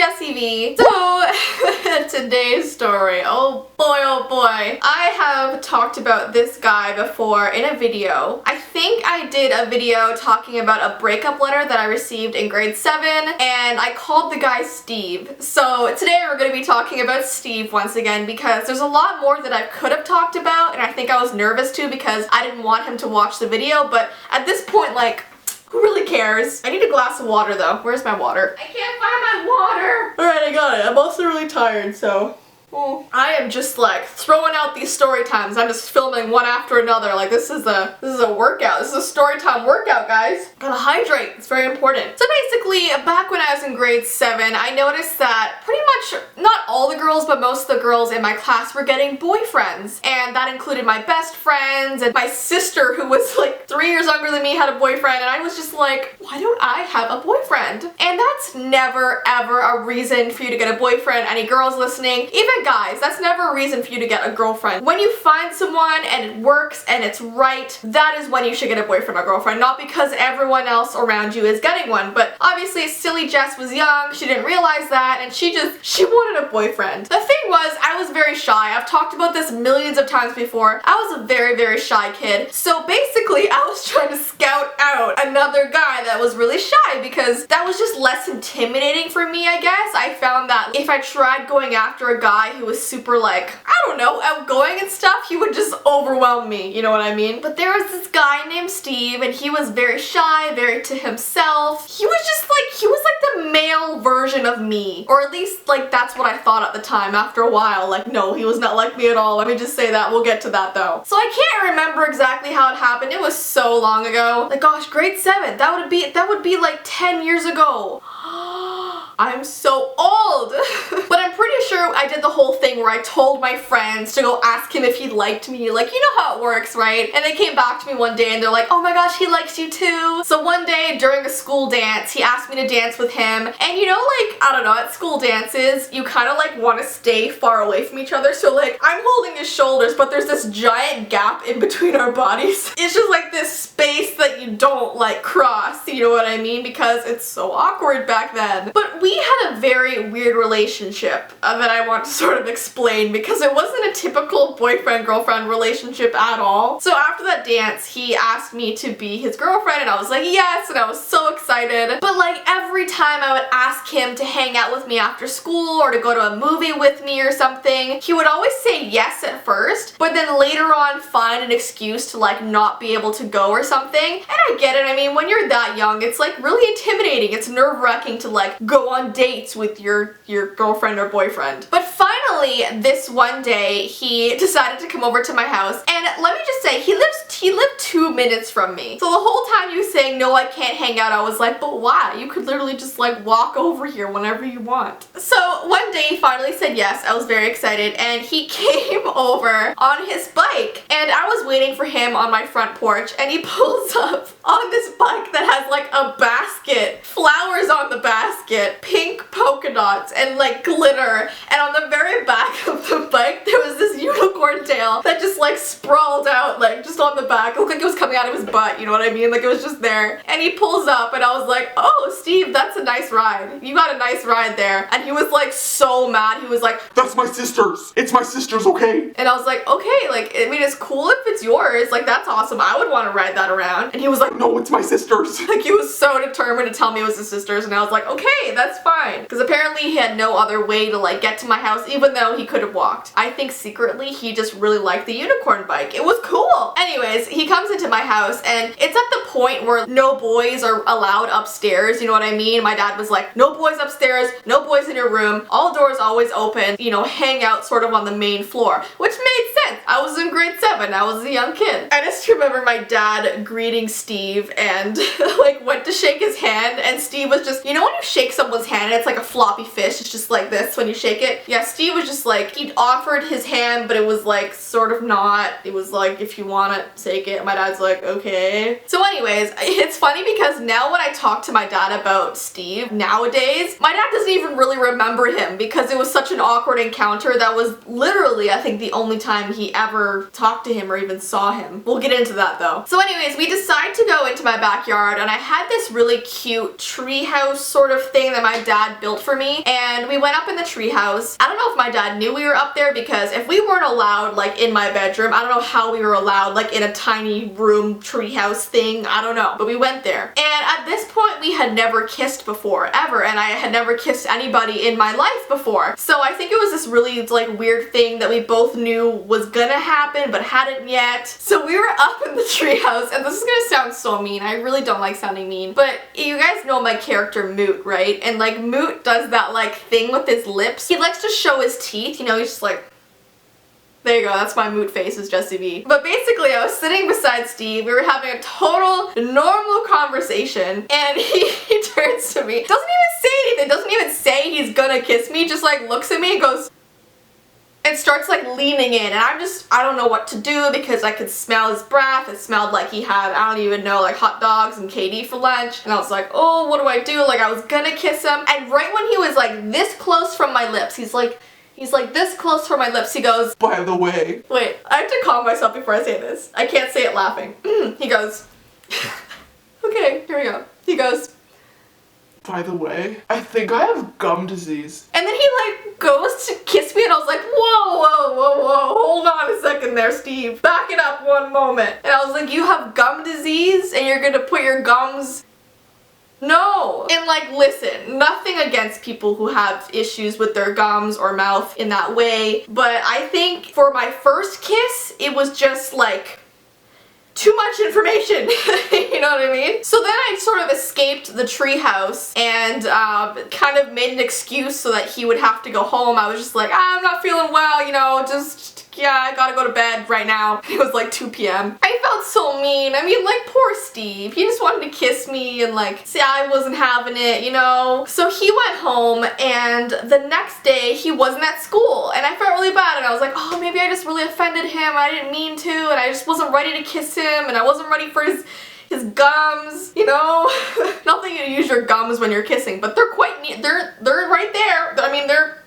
Jessie V. So, today's story, oh boy, I have talked about this guy before in a video. I think I did a video talking about a breakup letter that I received in grade 7, and I called the guy Steve. So today we're going to be talking about Steve once again because there's a lot more that I could have talked about, and I think I was nervous too because I didn't want him to watch the video, but at this point, like, who really cares? I need a glass of water though. Where's my water? I can't find my water! Alright, I got it. I'm also really tired, so... I am just like throwing out these story times. I'm just filming one after another. Like this is a workout. This is a story time workout, guys. Gotta hydrate. It's very important. So basically, back when I was in grade 7, I noticed that pretty much not all the girls, but most of the girls in my class were getting boyfriends. And that included my best friends and my sister, who was like 3 years younger than me, had a boyfriend. And I was just like, why don't I have a boyfriend? And that's never ever a reason for you to get a boyfriend. Any girls listening, even guys, that's never a reason for you to get a girlfriend. When you find someone and it works and it's right, that is when you should get a boyfriend or girlfriend. Not because everyone else around you is getting one, but obviously silly Jess was young, she didn't realize that, and she wanted a boyfriend. The thing was, I was very shy. I've talked about this millions of times before. I was a very shy kid. So basically, I was trying to scout out another guy that was really shy because that was just less intimidating for me, I guess. I found that if I tried going after a guy who was super, like, I don't know, outgoing and stuff, he would just overwhelm me, you know what I mean? But there was this guy named Steve, and he was very shy, very to himself. He was just like, he was like the male version of me. Or at least, like, that's what I thought at the time. After a while, like, no, he was not like me at all. Let me just say that. We'll get to that, though. So I can't remember exactly how it happened. It was so long ago. Like, gosh, grade 7. That would be like 10 years ago. I'm so old! But I'm pretty sure I did the whole thing where I told my friends to go ask him if he liked me. Like, you know how it works, right? And they came back to me one day and they're like, oh my gosh, he likes you too. So one day during a school dance, he asked me to dance with him. And you know, like, I don't know, at school dances, you kind of like want to stay far away from each other. So like, I'm holding his shoulders, but there's this giant gap in between our bodies. It's just like this space that you don't like cross, you know what I mean? Because it's so awkward back then. But we had a very weird relationship that I want to sort of explain because it wasn't a typical boyfriend-girlfriend relationship at all. So after that dance, he asked me to be his girlfriend and I was like, yes, and I was so excited. But like every time I would ask him to hang out with me after school or to go to a movie with me or something, he would always say yes at first, but then later on find an excuse to like not be able to go or something. And I get it. I mean, when you're that young, it's like really intimidating. It's nerve-wracking to like go on dates with your girlfriend or boyfriend. But finally, this one day, he decided to come over to my house, and let me just say, he lived 2 minutes from me. So the whole time he was saying, no, I can't hang out, I was like, but why? You could literally just like walk over here whenever you want. So one day he finally said yes. I was very excited, and he came over on his bike, and I was waiting for him on my front porch, and he pulls up on this bike that has like a basket, flowers on the basket, pink polka dots, and like glitter, and on the very back of the bike there was this unicorn tail that just like sprawled out like just on the back. It looked like it was coming out of his butt, you know what I mean? Like it was just there. And he pulls up and I was like, oh Steve, that's a nice ride. You got a nice ride there. And he was like so mad. He was like, that's my sister's. It's my sister's, okay? And I was like, okay, like, I mean, it's cool if it's yours. Like, that's awesome. I would want to ride that around. And he was like, no, it's my sister's. Like, he was so determined to tell me it was his sister's, and I was like, okay, that's fine. Because apparently he had no other way to like get to my house, even though he could have walked. I think secretly he just really liked the unicorn bike. It was cool. Anyways, he comes into my house, and it's at the point where no boys are allowed upstairs, you know what I mean? My dad was like, no boys upstairs, no boys in your room, all doors always open, you know, hang out sort of on the main floor, which made sense. I was in grade 7, I was a young kid. I just remember my dad greeting Steve and like went to shake his hand, and Steve was just, you know when you shake someone's hand and it's like a floppy fish, it's just like this when you shake it? Yeah, Steve was just like, he'd offered his hand, but it was like sort of not. It was like, if you want it, take it. My dad's like, okay. So anyways, it's funny because now when I talk to my dad about Steve nowadays, my dad doesn't even really remember him because it was such an awkward encounter. That was literally, I think, the only time he ever talked to him or even saw him. We'll get into that though. So anyways, we decide to go into my backyard, and I had this really cute treehouse sort of thing that my my dad built for me, and we went up in the treehouse. I don't know if my dad knew we were up there, because if we weren't allowed like in my bedroom, I don't know how we were allowed like in a tiny room treehouse thing. I don't know, but we went there. And at this point we had never kissed before, ever, and I had never kissed anybody in my life before. So I think it was this really like weird thing that we both knew was gonna happen but hadn't yet. So we were up in the treehouse, and this is gonna sound so mean. I really don't like sounding mean, but you guys know my character Moot, right? And like Moot does that like thing with his lips. He likes to show his teeth, you know, he's just like, there you go, that's my Moot face, is Jessie B. But basically, I was sitting beside Steve, we were having a total normal conversation, and he turns to me, doesn't even say anything, doesn't even say he's gonna kiss me, just like looks at me and goes, and starts like leaning in, and I don't know what to do, because I could smell his breath. It smelled like he had, I don't even know, like hot dogs and KD for lunch, and I was like, oh, what do I do? Like I was gonna kiss him, and right when he was like this close from my lips, he's like this close from my lips, he goes, by the way. Wait, I have to calm myself before I say this. I can't say it laughing. He goes, okay, here we go. He goes, by the way, I think I have gum disease. and then he like goes to kiss me, and I was like, whoa, whoa, whoa, whoa, hold on a second there, Steve. Back it up one moment. And I was like, you have gum disease and you're gonna put your gums... No! And like, listen, nothing against people who have issues with their gums or mouth in that way, but I think for my first kiss, it was just like too much information. You know what I mean? So then I sort of escaped the treehouse and kind of made an excuse so that he would have to go home. I was just like, I'm not feeling well, you know, yeah, I gotta go to bed right now. It was like 2 p.m. I felt so mean. I mean, like, poor Steve. He just wanted to kiss me and like, see, I wasn't having it, you know? So he went home, and the next day he wasn't at school, and I felt really bad, and I was like, oh, maybe I just really offended him. I didn't mean to, and I just wasn't ready to kiss him, and I wasn't ready for his gums, you know? Not that you use your gums when you're kissing, but they're quite neat. They're right there. I mean, they're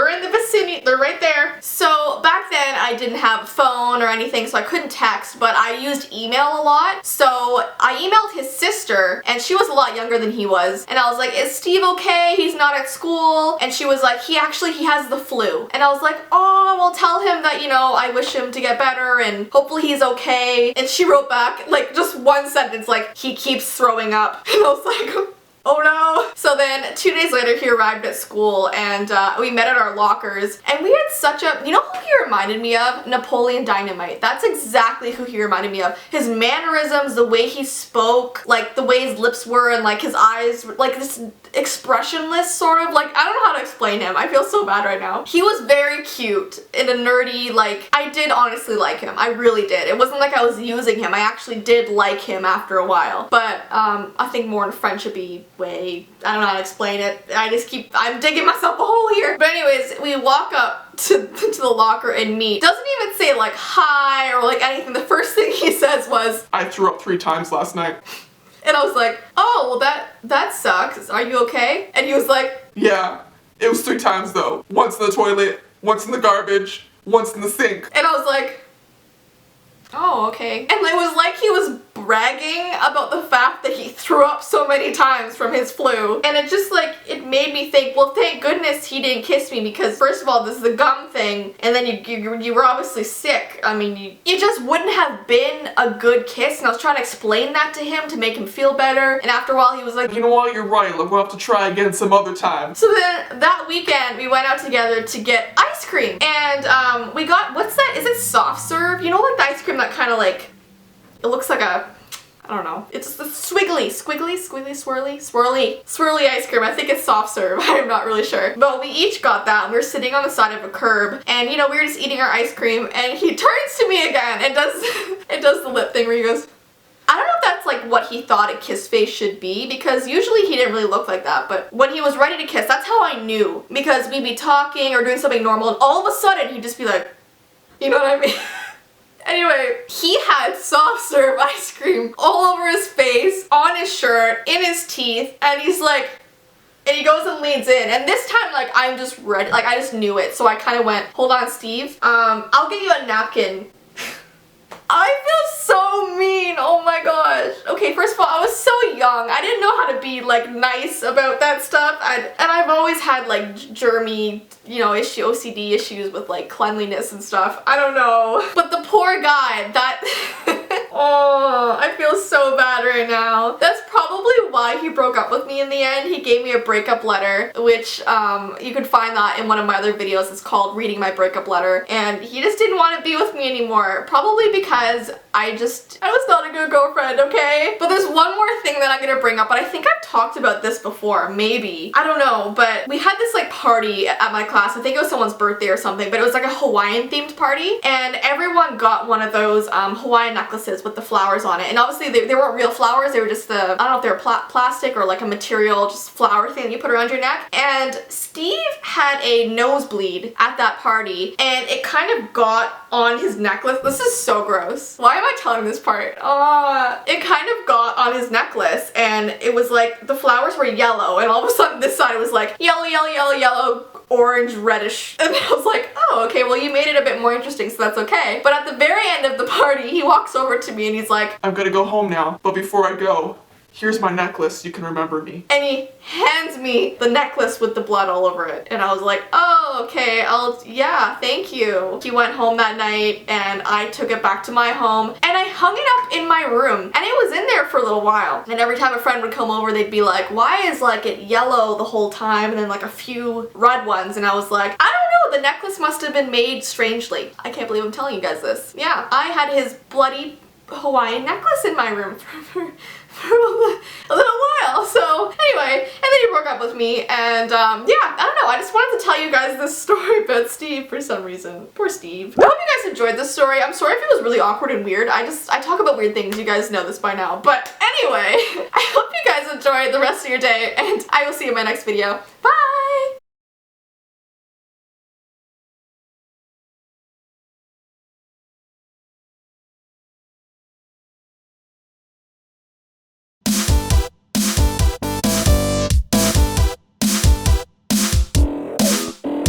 in the vicinity, they're right there. So back then I didn't have a phone or anything, so I couldn't text, but I used email a lot. So I emailed his sister, and she was a lot younger than he was, and I was like, is Steve okay? He's not at school. And she was like, he has the flu. And I was like, oh, well, tell him that, you know, I wish him to get better and hopefully he's okay. And she wrote back like just one sentence, like, he keeps throwing up. And I was like, oh no. So then 2 days later he arrived at school, and we met at our lockers, and we had such a, you know who he reminded me of? Napoleon Dynamite. That's exactly who he reminded me of. His mannerisms, the way he spoke, like the way his lips were, and like his eyes, like this expressionless sort of, like, I don't know how to explain him. I feel so bad right now. He was very cute in a nerdy, like, I did honestly like him. I really did. It wasn't like I was using him. I actually did like him after a while, but I think more in a friendshipy way. I don't know how to explain it. I'm digging myself a hole here. But anyways, we walk up to the locker and meet. Doesn't even say like hi or like anything. The first thing he says was, I threw up 3 times last night. And I was like, oh, well that sucks. Are you okay? And he was like, yeah, it was 3 times though. Once in the toilet, once in the garbage, once in the sink. And I was like, oh, okay. And it was like he was bragging about the fact that he threw up so many times from his flu. And it just like, it made me think, well, thank goodness he didn't kiss me, because first of all, this is the gum thing, and then you were obviously sick. I mean, it just wouldn't have been a good kiss, and I was trying to explain that to him to make him feel better, and after a while he was like, you know what, you're right, look, we'll have to try again some other time. So then that weekend we went out together to get ice cream, and we got, what's that, is it soft serve? You know, like the ice cream that kind of like, it looks like a, I don't know. It's the swirly ice cream. I think it's soft serve. I'm not really sure. But we each got that, and we were sitting on the side of a curb, and you know, we were just eating our ice cream, and he turns to me again and does the lip thing where he goes, I don't know if that's like what he thought a kiss face should be, because usually he didn't really look like that, but when he was ready to kiss, that's how I knew, because we'd be talking or doing something normal, and all of a sudden he'd just be like, you know what I mean? Anyway, he had soft serve ice cream all over his face, on his shirt, in his teeth, and he's like, and he goes and leans in, and this time, like, I'm just ready, like, I just knew it, so I kind of went, hold on, Steve, I'll get you a napkin. I feel so mean, oh my gosh. Okay, Okay, first of all, I was so young. I didn't know how to be like nice about that stuff. And I've always had like germy, you know, OCD issues with like cleanliness and stuff. I don't know. But the poor guy, that... Oh, I feel so bad right now. That's probably why he broke up with me in the end. He gave me a breakup letter, which you can find that in one of my other videos. It's called Reading My Breakup Letter. And he just didn't want to be with me anymore. Probably because I was not a good girlfriend, okay? But there's one more thing that I'm gonna bring up, but I think I've talked about this before, maybe. I don't know, but we had this like party at my class. I think it was someone's birthday or something, but it was like a Hawaiian themed party. And everyone got one of those Hawaiian necklaces with the flowers on it. And obviously they weren't real flowers, they were just I don't know if they were plastic or like a material, just flower thing that you put around your neck. And Steve had a nosebleed at that party and it kind of got on his necklace. This is so gross. Why am I telling this part? It kind of got on his necklace and it was like the flowers were yellow and all of a sudden this side was like yellow, yellow, yellow, yellow, orange, reddish. And I was like, oh, okay, well you made it a bit more interesting, so that's okay. But at the very end of the party, he walks over to me and he's like, I'm gonna go home now, but before I go, here's my necklace, you can remember me. And he hands me the necklace with the blood all over it. And I was like, oh, okay, yeah, thank you. He went home that night and I took it back to my home and I hung it up in my room. And it was in there for a little while. And every time a friend would come over, they'd be like, why is like it yellow the whole time and then like a few red ones? And I was like, I don't know, the necklace must have been made strangely. I can't believe I'm telling you guys this. Yeah, I had his bloody Hawaiian necklace in my room for a little while. So anyway, and then he broke up with me and yeah, I don't know, I just wanted to tell you guys this story about Steve for some reason. Poor Steve. I hope you guys enjoyed this story. I'm sorry if it was really awkward and weird. I talk about weird things, you guys know this by now. But anyway, I hope you guys enjoy the rest of your day and I will see you in my next video. Bye!